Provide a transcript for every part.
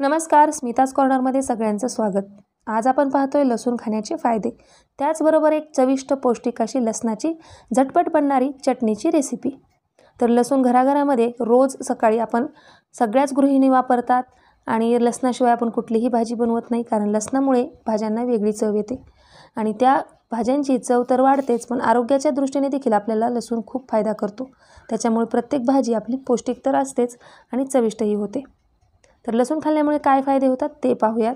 नमस्कार, स्मिताज कॉर्नरमध्ये सगळ्यांचं स्वागत। आज आपण पाहतोय लसूण खाण्याचे फायदे, त्याचबरोबर एक चविष्ट पौष्टिक अशी लसणाची झटपट बनणारी चटणीची रेसिपी। तर लसूण घराघरामध्ये रोज सकाळी आपण सगळ्याच गृहिणी वापरतात आणि लसणाशिवाय आपण कुठलीही भाजी बनवत नाही, कारण लसणामुळे भाज्यांना वेगळी चव येते आणि त्या भाज्यांची चव तर वाढतेच, पण आरोग्याच्या दृष्टीने देखील आपल्याला लसूण खूप फायदा करतो। त्याच्यामुळे प्रत्येक भाजी आपली पौष्टिक तर असतेच आणि चविष्टही होते। तर लसूण खाल्ल्यामुळे काय फायदे होतात ते पाहूयात।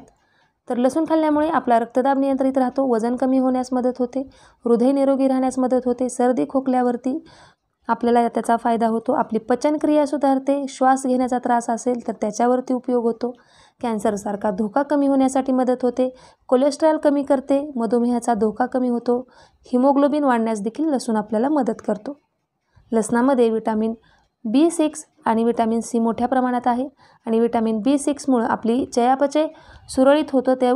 तर लसूण खाल्ल्यामुळे आपला रक्तदाब नियंत्रित राहतो, वजन कमी होण्यास मदत होते, हृदय निरोगी राहण्यास मदत होते, सर्दी खोकल्यावरती आपल्याला त्याचा फायदा होतो, आपली पचनक्रिया सुधारते, श्वास घेण्याचा त्रास असेल तर त्याच्यावरती उपयोग होतो, कॅन्सरसारखा धोका कमी होण्यासाठी मदत होते, कोलेस्ट्रॉल कमी करते, मधुमेहाचा धोका कमी होतो, हिमोग्लोबिन वाढण्यास देखील लसूण आपल्याला मदत करतो। लसणामध्ये विटामिन B6 आणि विटामिन C मोठ्या प्रमाणात आहे आणि विटामिन B6 मुळे आपली चयापचय सुरळीत होतं, ते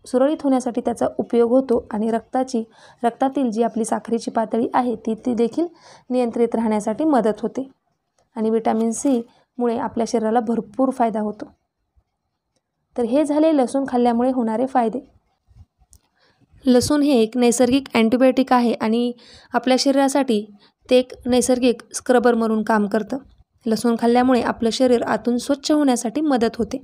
सुरळीत होण्यासाठी त्याचा उपयोग होतो आणि रक्तातील जी आपली साखरेची पातळी आहे ती देखील नियंत्रित राहण्यासाठी मदत होते आणि विटामिन C मुळे आपल्या शरीराला भरपूर फायदा होतो। तर हे झाले लसूण खाल्ल्यामुळे होणारे फायदे। लसूण हे एक नैसर्गिक अँटीबायोटिक आहे आणि आपल्या शरीरासाठी ते एक नैसर्गिक स्क्रबर म्हणून काम करतं। लसूण खाल्ल्यामुळे आपलं शरीर आतून स्वच्छ होण्यासाठी मदत होते।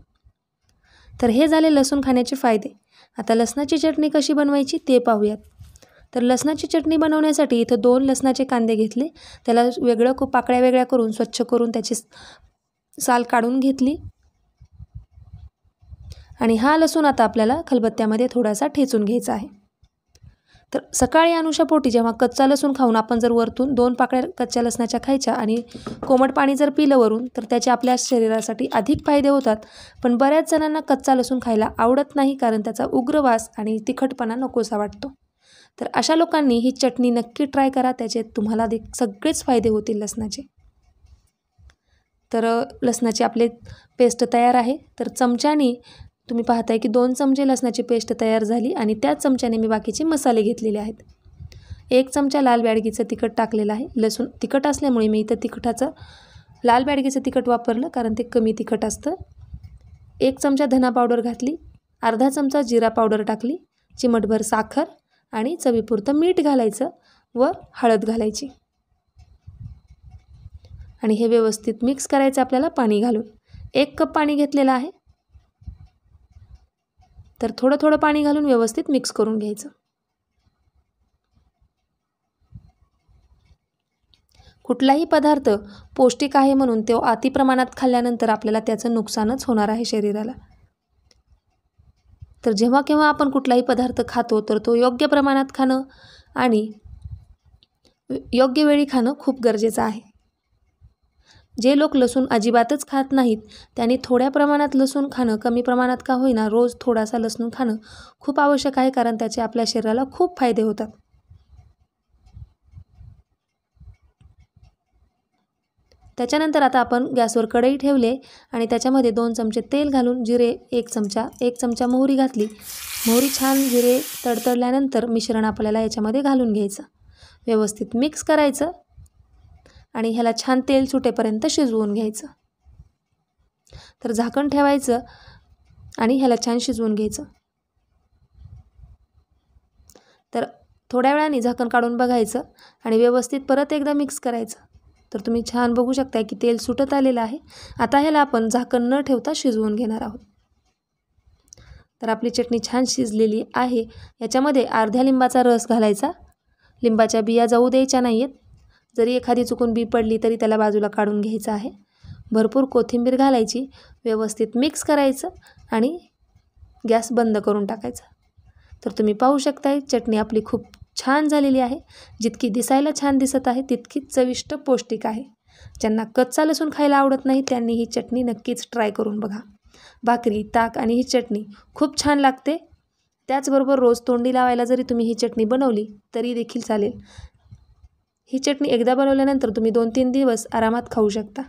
तर हे झाले लसूण खाण्याचे फायदे। आता लसणाची चटणी कशी बनवायची ते पाहूयात। तर लसणाची चटणी बनवण्यासाठी इथं 2 लसणाचे कांदे घेतले, त्याला पाकळ्या वेगळ्या करून स्वच्छ करून त्याची साल काढून घेतली आणि हा लसूण आता आपल्याला खलबत्त्यामध्ये थोडासा ठेचून घ्यायचा आहे। तर सकाळी अनुशापोटी जेव्हा कच्चा लसूण खाऊन आपण जर वरतून 2 पाकळ्या कच्च्या लसणाच्या खायच्या आणि कोमट पाणी जर पिलं वरून, तर त्याचे आपल्या शरीरासाठी अधिक फायदे होतात। पण बऱ्याच जणांना कच्चा लसूण खायला आवडत नाही, कारण त्याचा उग्र वास आणि तिखटपणा नकोसा वाटतो। तर अशा लोकांनी ही चटणी नक्की ट्राय करा, त्याचे तुम्हाला सगळेच फायदे होतील लसणाचे। तर लसणाची आपले पेस्ट तयार आहे। तर चमच्याने तुम्ही पाहताय की 2 चमचे लसणाची पेस्ट तयार झाली आणि त्याच चमच्याने मी बाकीचे मसाले घेतलेले आहेत। 1 चमचा लाल बॅडगीचं तिखट टाकलेलं आहे। लसूण तिखट असल्यामुळे मी इथं लाल बॅडगीचं तिखट वापरलं, कारण ते कमी तिखट असतं। 1 चमचा धना पावडर घातली, अर्धा चमचा जिरा पावडर टाकली, चिमटभर साखर आणि चवीपुरतं मीठ घालायचं व हळद घालायची आणि हे व्यवस्थित मिक्स करायचं आपल्याला पाणी घालून। 1 कप पाणी घेतलेलं आहे। तर थोडं पाणी घालून व्यवस्थित मिक्स करून घ्यायचं। कुठलाही पदार्थ पौष्टिक आहे म्हणून तो अति प्रमाणात खाल्ल्यानंतर आपल्याला त्याचं नुकसानच होणार आहे शरीराला। तर जेव्हा केव्हा आपण कुठलाही पदार्थ खातो तर तो योग्य प्रमाणात खाणं आणि योग्य वेळी खाणं खूप गरजेचं आहे। जे लोक लसूण अजिबातच खात नाहीत त्यांनी थोड्या प्रमाणात लसूण खाणं, कमी प्रमाणात का होईना रोज थोडासा लसूण खाणं खूप आवश्यक आहे, कारण त्याचे आपल्या शरीराला खूप फायदे होतात। त्याच्यानंतर आता आपण गॅसवर कढई ठेवले आणि त्याच्यामध्ये 2 चमचे तेल घालून जिरे 1 चमचा मोहरी घातली। मोहरी छान जिरे तडतडल्यानंतर मिश्रण आपल्याला याच्यामध्ये घालून घ्यायचं, व्यवस्थित मिक्स करायचं आणि ह्याला छान तेल सुटेपर्यंत शिजवून घ्यायचं। तर झाकण ठेवायचं आणि ह्याला छान शिजवून घ्यायचं। तर थोड्या वेळाने झाकण काढून बघायचं आणि व्यवस्थित परत एकदा मिक्स करायचं। तर तुम्ही छान बघू शकता की तेल सुटत आलेलं आहे। आता ह्याला आपण झाकण न ठेवता शिजवून घेणार आहोत। तर आपली चटणी छान शिजलेली आहे। याच्यामध्ये अर्ध्या लिंबाचा रस घालायचा, लिंबाच्या बिया जाऊ द्यायच्या नाहीत, जरी एखादी चुकून बी पडली तरी त्याला बाजूला काढून घ्यायचं आहे। भरपूर कोथिंबीर घालायची, व्यवस्थित मिक्स करायचं आणि गॅस बंद करून टाकायचा। तर तुम्ही पाहू शकताय चटणी आपली खूप छान झालेली आहे। जितकी दिसायला छान दिसत आहे तितकीच चविष्ट पौष्टिक आहे। ज्यांना कच्चा लसूण खायला आवडत नाही त्यांनी ही चटणी नक्कीच ट्राय करून बघा। भाकरी, ताक आणि ही चटणी खूप छान लागते। त्याचबरोबर रोज तोंडी लावायला जरी तुम्ही ही चटणी बनवली तरी देखील चालेल। ही चटणी एकदा बनवल्यानंतर तुम्ही 2-3 दिवस आरामात खाऊ शकता।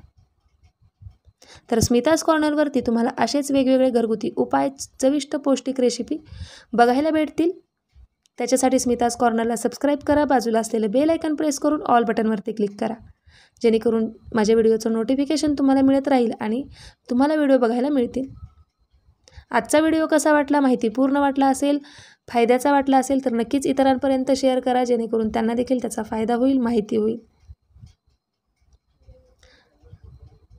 तर स्मिताज कॉर्नरवरती तुम्हाला असेच वेगवेगळे घरगुती उपाय, चविष्ट पौष्टिक रेसिपी बघायला भेटतील। त्याच्यासाठी स्मिताज कॉर्नरला सबस्क्राईब करा, बाजूला असलेले बेल आयकॉन प्रेस करून ऑल बटनवरती क्लिक करा, जेणेकरून माझ्या व्हिडिओचं नोटिफिकेशन तुम्हाला मिळत राहील आणि तुम्हाला व्हिडिओ बघायला मिळतील। आजचा व्हिडिओ कसा वाटला, माहितीपूर्ण वाटला असेल, फायद्याचा वाटला असेल तर नक्कीच इतरांपर्यंत शेअर करा, जेणेकरून त्यांना देखील त्याचा फायदा होईल, माहिती होईल.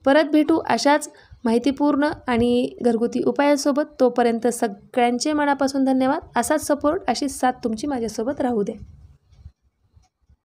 परत भेटू अशाच माहितीपूर्ण आणि घरगुती उपायांसोबत. तोपर्यंत सगळ्यांचे मनापासून धन्यवाद. असाच सपोर्ट, अशीच साथ तुमची माझ्यासोबत राहू दे.